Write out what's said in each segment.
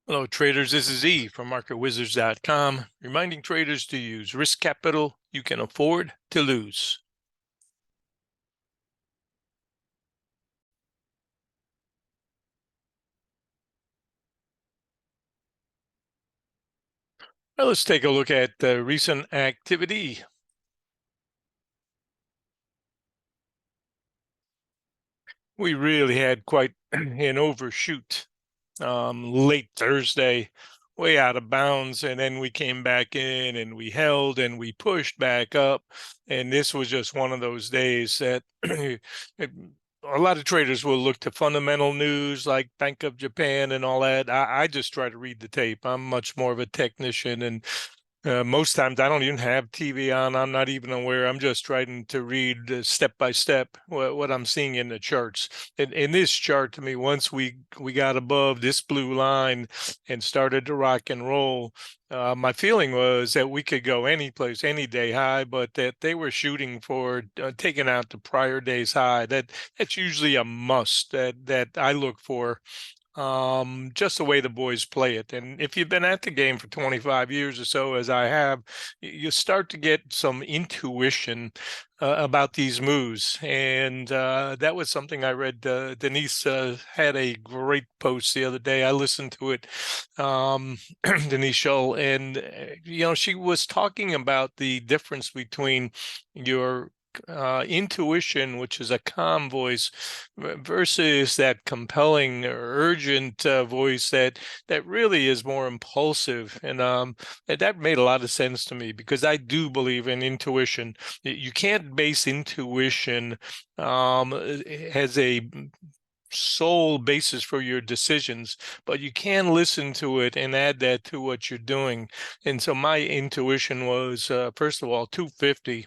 Hello, traders. This is E from MarketWizards.com, reminding traders to use risk capital you can afford to lose. Well, let's take a look at recent activity. We really had quite an overshoot late Thursday, way out of bounds. And then we came back in and we held and we pushed back up. And this was just one of those days that a lot of traders will look to fundamental news like Bank of Japan and all that. I just try to read the tape. I'm much more of a technician, and most times I don't even have TV on. I'm not even aware. I'm just trying to read step by step what I'm seeing in the charts. In this chart, to me, once we got above this blue line and started to rock and roll, my feeling was that we could go any place, any day high, but that they were shooting for taking out the prior day's high. That's usually a must that I look for, just the way the boys play it. And if you've been at the game for 25 years or so, as I have, you start to get some intuition about these moves. And that was something I read. Denise had a great post the other day. I listened to it, Denise Shull, and she was talking about the difference between your intuition, which is a calm voice, versus that compelling or urgent voice that really is more impulsive. And that made a lot of sense to me, because I do believe in intuition. You can't base intuition as a sole basis for your decisions, but you can listen to it and add that to what you're doing. And so my intuition was, first of all, 250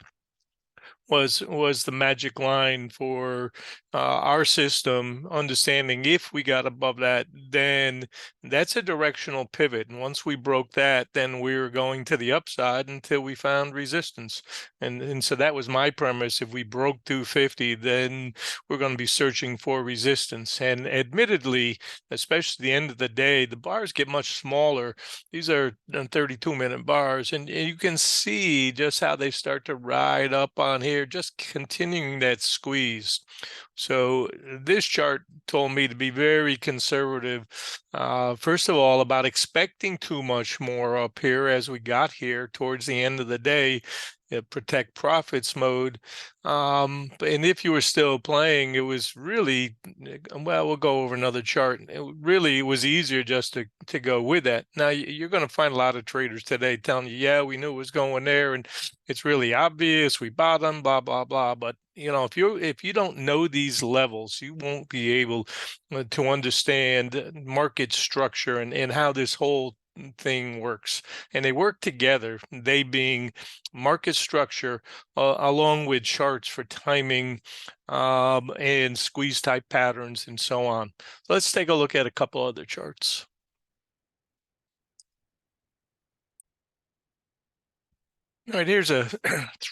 was the magic line for our system, understanding if we got above that, then that's a directional pivot. And once we broke that, then we were going to the upside until we found resistance. And so that was my premise. If we broke 250, then we're going to be searching for resistance. And admittedly, especially the end of the day, the bars get much smaller. These are 32-minute bars, and you can see just how they start to ride up on here, just continuing that squeeze. So this chart told me to be very conservative. First of all, about expecting too much more up here as we got here towards the end of the day. Protect profits mode. And if you were still playing, it was really, well, we'll go over another chart. It was easier just to go with that. Now, you're going to find a lot of traders today telling you, yeah, we knew it was going there, and it's really obvious, we bottom, blah, blah, blah. But, if you don't know these levels, you won't be able to understand market structure and how this whole thing works. And they work together, they being market structure, along with charts for timing, and squeeze type patterns and so on. Let's take a look at a couple other charts. All right, here's a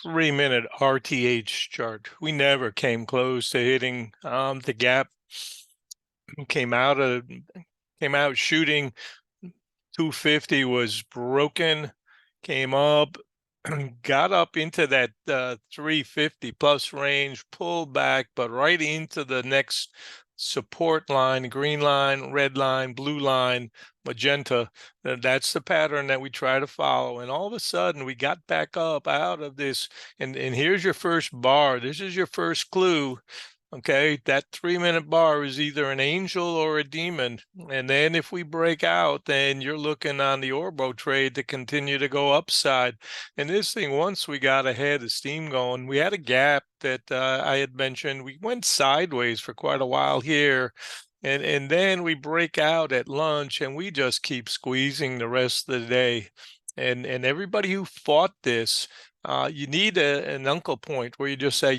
3-minute RTH chart. We never came close to hitting the gap. Came out shooting. 250 was broken, came up, got up into that 350 plus range, pulled back, but right into the next support line, green line, red line, blue line, magenta. That's the pattern that we try to follow. And all of a sudden we got back up out of this. And here's your first bar. This is your first clue. Okay, that 3-minute bar is either an angel or a demon. And then if we break out, then you're looking on the Orbo trade to continue to go upside. And this thing, once we got ahead of steam going, we had a gap that I had mentioned. We went sideways for quite a while here. And then we break out at lunch, and we just keep squeezing the rest of the day. And everybody who fought this, you need an uncle point where you just say,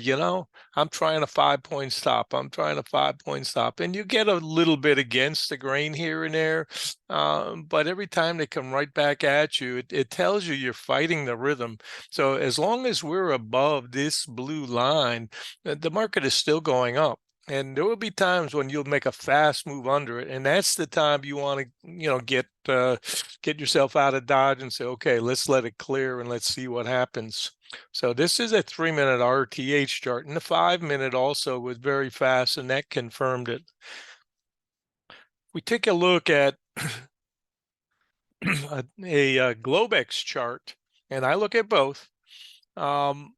I'm trying a 5-point stop. I'm trying a 5-point stop. And you get a little bit against the grain here and there. But every time they come right back at you, it tells you you're fighting the rhythm. So as long as we're above this blue line, the market is still going up. And there will be times when you'll make a fast move under it, and that's the time you want to, get yourself out of Dodge and say, okay, let's let it clear and let's see what happens. So this is a 3-minute RTH chart, and the 5-minute also was very fast, and that confirmed it. We take a look at a Globex chart, and I look at both. On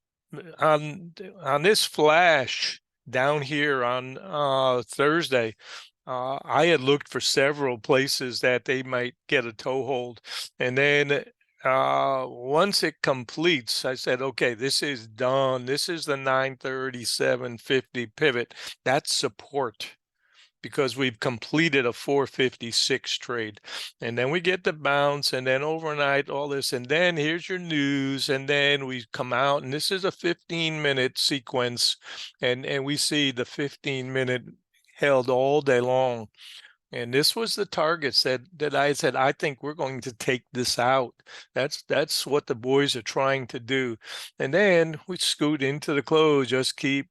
this flash down here on Thursday, I had looked for several places that they might get a toehold, and then once it completes, I said, okay, this is done. This is the 937.50 pivot. That's support, because we've completed a 456 trade. And then we get the bounce, and then overnight, all this, and then here's your news, and then we come out, and this is a 15-minute sequence, and we see the 15-minute held all day long. And this was the targets that I said, I think we're going to take this out. That's what the boys are trying to do. And then we scoot into the close, just keep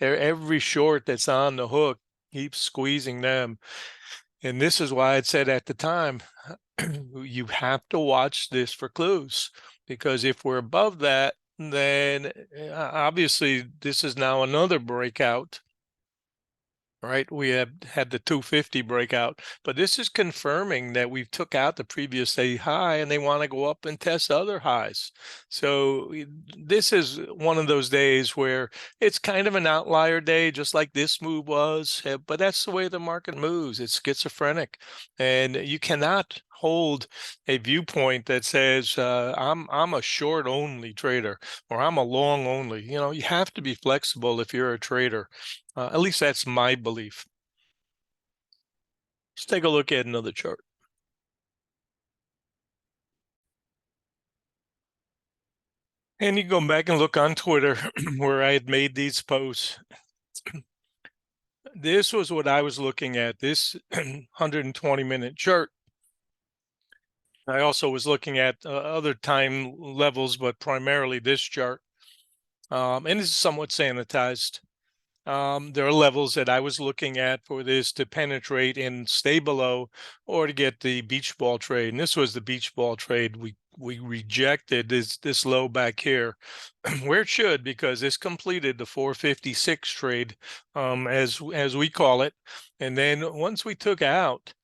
every short that's on the hook, keep squeezing them. And this is why I said at the time, you have to watch this for clues, because if we're above that, then obviously this is now another breakout. Right, we have had the 250 breakout, but this is confirming that we took out the previous day high, and they want to go up and test other highs. So this is one of those days where it's kind of an outlier day, just like this move was, but that's the way the market moves. It's schizophrenic, and you cannot hold a viewpoint that says I'm a short only trader, or I'm a long only. You have to be flexible if you're a trader. At least that's my belief. Let's take a look at another chart. And you go back and look on Twitter where I had made these posts. This was what I was looking at, this 120-minute chart. I also was looking at other time levels, but primarily this chart. And this is somewhat sanitized. There are levels that I was looking at for this to penetrate and stay below, or to get the beach ball trade. And this was the beach ball trade. We rejected this low back here, where it should, because this completed the 456 trade, as we call it. And then once we took out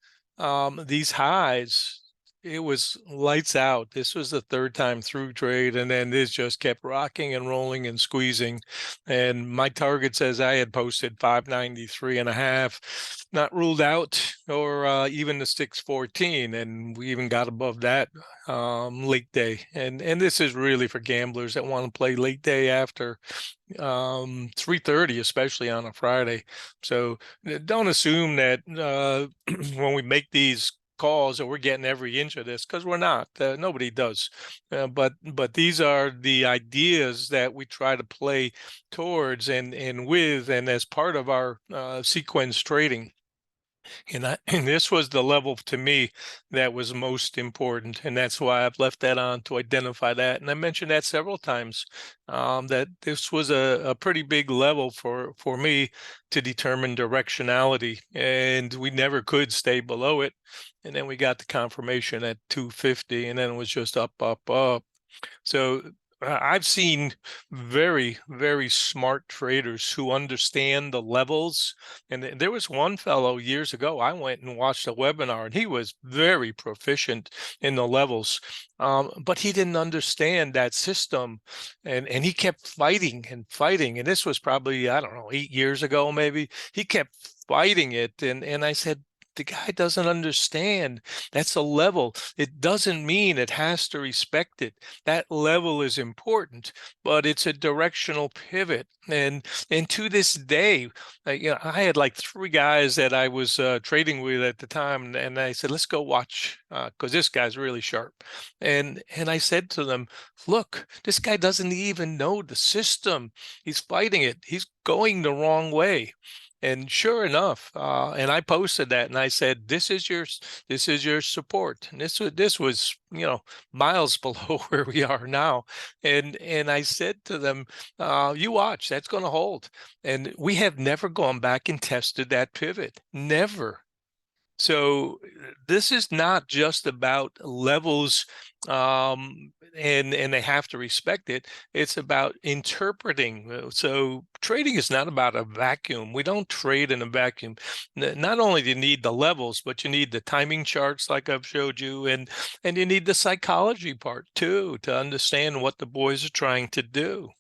these highs, it was lights out. This was the third time through trade, and then this just kept rocking and rolling and squeezing. And my target says I had posted 593.5, not ruled out, or even the 614, and we even got above that late day. And this is really for gamblers that want to play late day after 3:30, especially on a Friday. So don't assume that when we make these calls that we're getting every inch of this, because we're not. Nobody does. But these are the ideas that we try to play towards and with, and as part of our sequence trading. And this was the level to me that was most important, and that's why I've left that on, to identify that. And I mentioned that several times, that this was a pretty big level for me to determine directionality, and we never could stay below it. And then we got the confirmation at 250, and then it was just up, up, up. So I've seen very, very smart traders who understand the levels. And there was one fellow years ago, I went and watched a webinar, and he was very proficient in the levels. But he didn't understand that system. And he kept fighting and fighting. And this was probably, I don't know, 8 years ago, maybe. He kept fighting it. And I said, the guy doesn't understand. That's a level. It doesn't mean it has to respect it. That level is important, but it's a directional pivot. And to this day, I had like 3 guys that I was trading with at the time, and I said, let's go watch, because this guy's really sharp. And I said to them, look, this guy doesn't even know the system. He's fighting it. He's going the wrong way. And sure enough, and I posted that and I said, this is your support. And this was, miles below where we are now. And I said to them, you watch, that's going to hold. And we have never gone back and tested that pivot. Never. So this is not just about levels, and they have to respect it. It's about interpreting. So trading is not about a vacuum. We don't trade in a vacuum. Not only do you need the levels, but you need the timing charts, like I've showed you, and you need the psychology part too to understand what the boys are trying to do.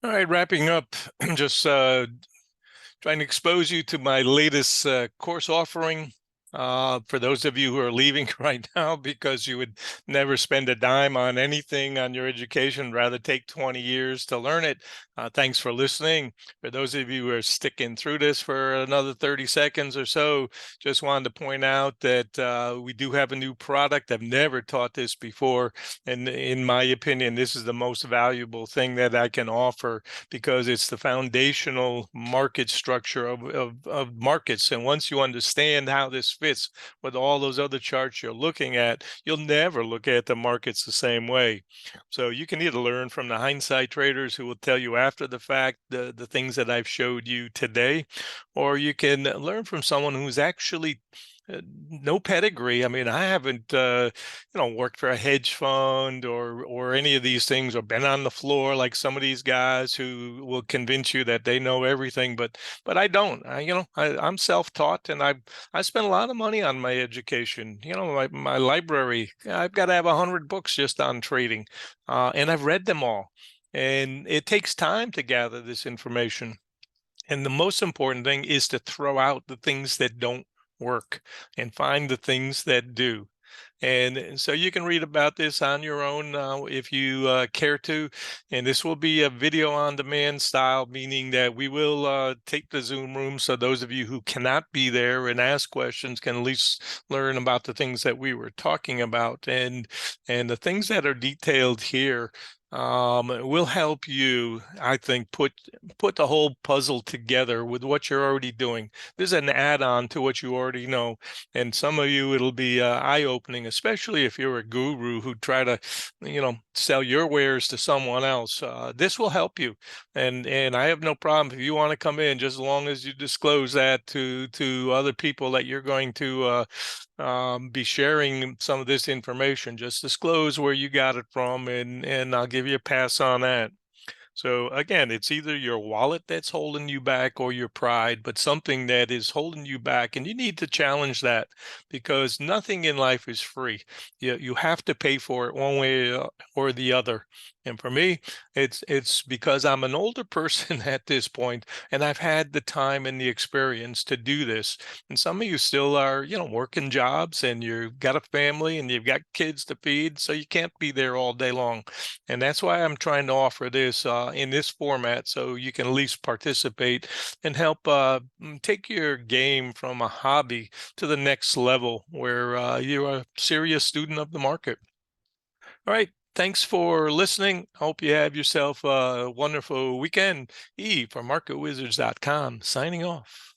All right, wrapping up, just trying to expose you to my latest course offering. For those of you who are leaving right now because you would never spend a dime on anything on your education, rather take 20 years to learn it. Thanks for listening. For those of you who are sticking through this for another 30 seconds or so, just wanted to point out that we do have a new product. I've never taught this before. And in my opinion, this is the most valuable thing that I can offer because it's the foundational market structure of markets. And once you understand how this fits with all those other charts you're looking at, you'll never look at the markets the same way. So you can either learn from the hindsight traders who will tell you after the fact the things that I've showed you today, or you can learn from someone who's actually no pedigree. I mean, I haven't, worked for a hedge fund or any of these things, or been on the floor like some of these guys who will convince you that they know everything. But I don't. I'm self-taught, and I spent a lot of money on my education. My library. I've got to have 100 books just on trading, and I've read them all. And it takes time to gather this information. And the most important thing is to throw out the things that don't work and find the things that do. And so you can read about this on your own if you care to. And this will be a video on demand style, meaning that we will tape the Zoom room. So those of you who cannot be there and ask questions can at least learn about the things that we were talking about. And the things that are detailed here will help you, I think, put the whole puzzle together with what you're already doing. This is an add-on to what you already know. And some of you, it'll be eye-opening, especially if you're a guru who try to, sell your wares to someone else. This will help you. And I have no problem if you want to come in, just as long as you disclose that to other people that you're going to be sharing some of this information. Just disclose where you got it from, and I'll give you a pass on that. So again, it's either your wallet that's holding you back or your pride, but something that is holding you back. And you need to challenge that because nothing in life is free. You have to pay for it one way or the other. And for me, it's because I'm an older person at this point, and I've had the time and the experience to do this. And some of you still are, working jobs, and you've got a family and you've got kids to feed, so you can't be there all day long. And that's why I'm trying to offer this in this format so you can at least participate and help take your game from a hobby to the next level where you're a serious student of the market. All right. Thanks for listening. Hope you have yourself a wonderful weekend. E for MarketWizards.com signing off.